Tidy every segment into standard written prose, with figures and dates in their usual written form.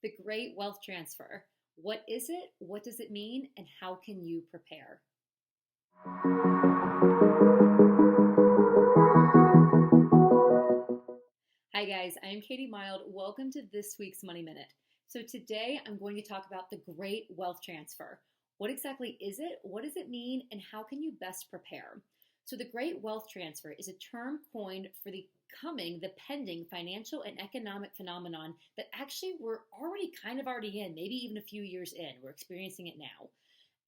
The Great Wealth Transfer. What is it? What does it mean? And how can you prepare? Hi, guys. I'm Katie Mild. Welcome to this week's Money Minute. So, today I'm going to talk about the Great Wealth Transfer. What exactly is it? What does it mean? And how can you best prepare? So, the Great Wealth Transfer is a term coined for the pending financial and economic phenomenon that actually we're already in, maybe even a few years in. We're experiencing it now.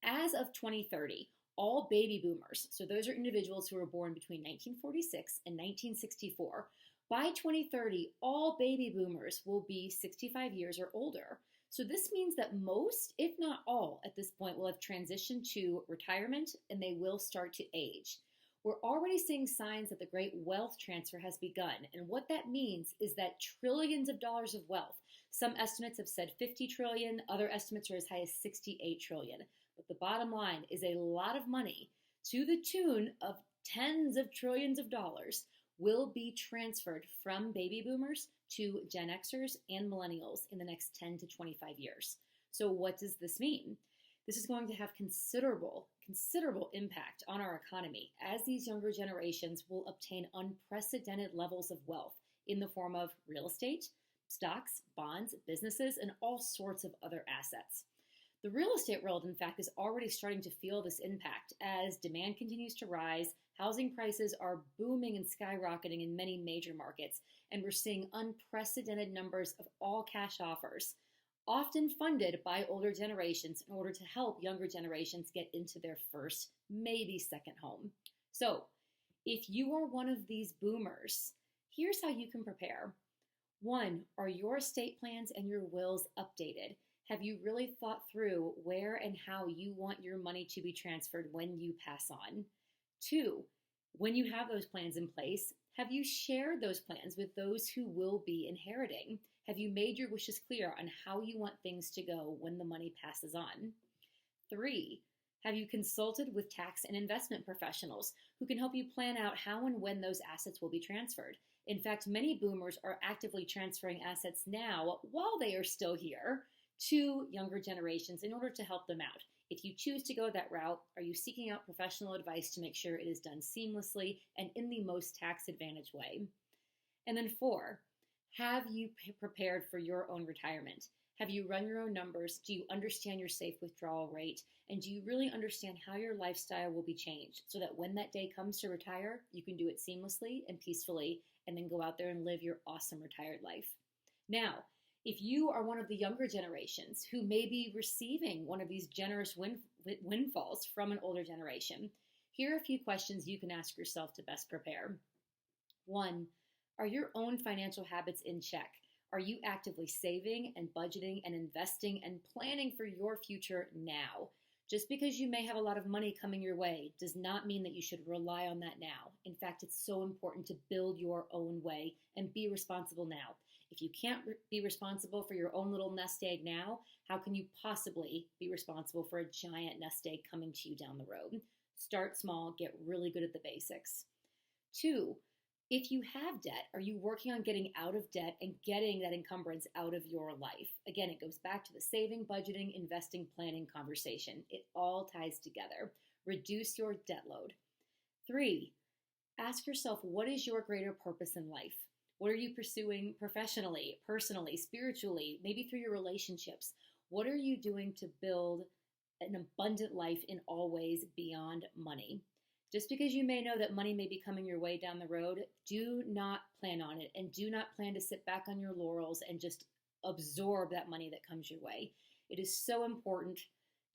As of 2030, all baby boomers, so those are individuals who were born between 1946 and 1964, by 2030, all baby boomers will be 65 years or older. So this means that most, if not all, at this point will have transitioned to retirement and they will start to age. We're already seeing signs that the great wealth transfer has begun. And what that means is that trillions of dollars of wealth, some estimates have said 50 trillion, other estimates are as high as 68 trillion. But the bottom line is a lot of money to the tune of tens of trillions of dollars will be transferred from baby boomers to Gen Xers and millennials in the next 10 to 25 years. So what does this mean? This is going to have considerable impact on our economy as these younger generations will obtain unprecedented levels of wealth in the form of real estate, stocks, bonds, businesses, and all sorts of other assets. The real estate world, in fact, is already starting to feel this impact as demand continues to rise. Housing prices are booming and skyrocketing in many major markets, and we're seeing unprecedented numbers of all cash offers, often funded by older generations in order to help younger generations get into their first, maybe second home. So, if you are one of these boomers, here's how you can prepare. One, are your estate plans and your wills updated? Have you really thought through where and how you want your money to be transferred when you pass on? Two, when you have those plans in place, have you shared those plans with those who will be inheriting? Have you made your wishes clear on how you want things to go when the money passes on? Three, have you consulted with tax and investment professionals who can help you plan out how and when those assets will be transferred? In fact, many boomers are actively transferring assets now while they are still here to younger generations in order to help them out. If you choose to go that route, are you seeking out professional advice to make sure it is done seamlessly and in the most tax advantage way? And then four, have you prepared for your own retirement? Have you run your own numbers? Do you understand your safe withdrawal rate? And do you really understand how your lifestyle will be changed so that when that day comes to retire, you can do it seamlessly and peacefully and then go out there and live your awesome retired life? Now, if you are one of the younger generations who may be receiving one of these generous windfalls from an older generation, here are a few questions you can ask yourself to best prepare. One, are your own financial habits in check? Are you actively saving and budgeting and investing and planning for your future now? Just because you may have a lot of money coming your way does not mean that you should rely on that now. In fact, it's so important to build your own way and be responsible now. If you can't be responsible for your own little nest egg now, how can you possibly be responsible for a giant nest egg coming to you down the road? Start small, get really good at the basics. Two, if you have debt, are you working on getting out of debt and getting that encumbrance out of your life? Again, it goes back to the saving, budgeting, investing, planning conversation. It all ties together. Reduce your debt load. Three, ask yourself, what is your greater purpose in life? What are you pursuing professionally, personally, spiritually, maybe through your relationships? What are you doing to build an abundant life in all ways beyond money? Just because you may know that money may be coming your way down the road, do not plan on it and do not plan to sit back on your laurels and just absorb that money that comes your way. It is so important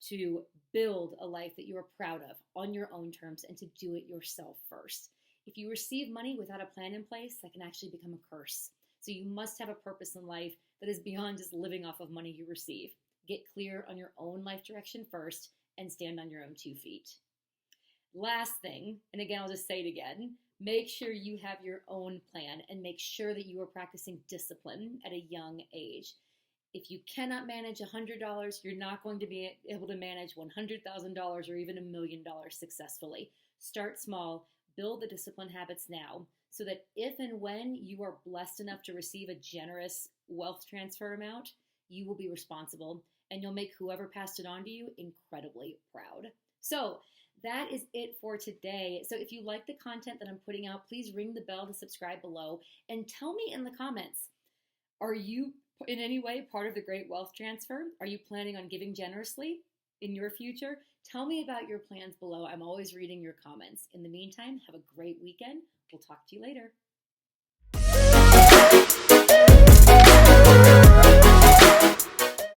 to build a life that you are proud of on your own terms and to do it yourself first. If you receive money without a plan in place, that can actually become a curse. So you must have a purpose in life that is beyond just living off of money you receive. Get clear on your own life direction first and stand on your own 2 feet. Last thing, and again, I'll just say it again, make sure you have your own plan and make sure that you are practicing discipline at a young age. If you cannot manage $100, you're not going to be able to manage $100,000 or even $1 million successfully. Start small, build the discipline habits now, so that if and when you are blessed enough to receive a generous wealth transfer amount, you will be responsible, and you'll make whoever passed it on to you incredibly proud. So that is it for today. So if you like the content that I'm putting out, please ring the bell to subscribe below and tell me in the comments, are you in any way part of the great wealth transfer? Are you planning on giving generously in your future? Tell me about your plans below. I'm always reading your comments. In the meantime, have a great weekend. We'll talk to you later.